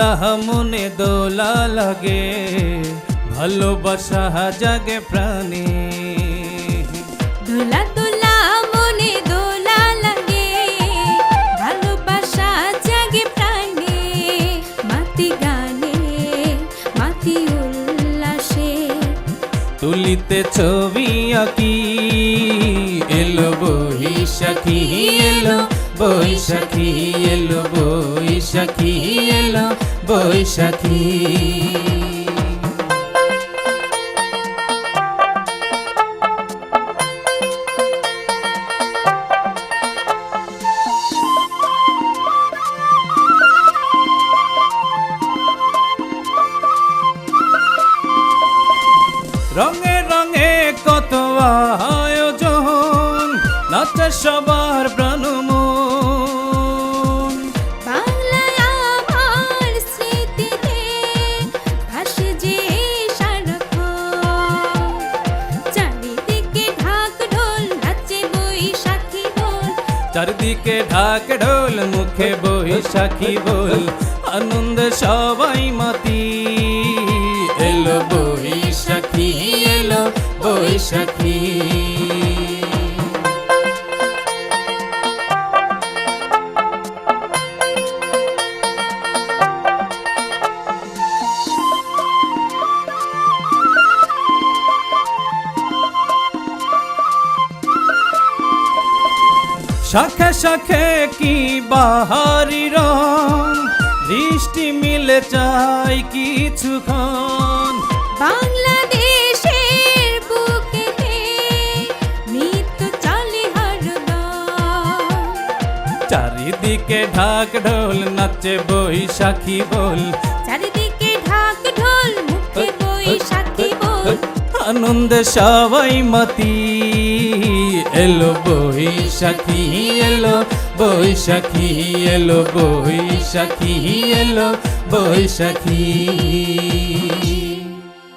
দোলা মনে দোলা লাগে, ভালোবাসা জাগে প্রাণে। দোলা দোলা মনে দোলা লাগে, ভালোবাসা জাগে প্রাণে। মাতি গানে মাতি উল্লাসে, তুলিতে ছবি আঁকি এলো বৈশাখী, এলো বৈশাখী, এলো বৈশাখী, এলো বৈশাখী। রঙে রঙে কত আয়োজন, নাচে সবার প্রাণমন। বাংলায় আমার স্মৃতিতে ভাসে যে সারাক্ষণ। চারিদিকে ঢাক ঢোল নাচে বৈশাখী ঢোল, চারদিকে ঢাক ঢোল মুখে বৈশাখী বল, আনন্দে সবাই মাতি। এলো বৈশাখী, এলো বৈশাখী। শাখে শাখে কি বাহারি রং, দৃষ্টি মিলে চাই কিছুক্ষণ। বাংলাদেশের বুকেতে নৃত্য চলে হরদম। চারিদিকে ঢাক ঢোল নাচে বৈশাখী বল, চারিদিকে ঢাক ঢোল মুখে বৈশাখী বল, আনন্দে সবাই মাতি। এলো বৈশাখী, এলো বৈশাখী, এলো বৈশাখী, এলো বৈশাখী।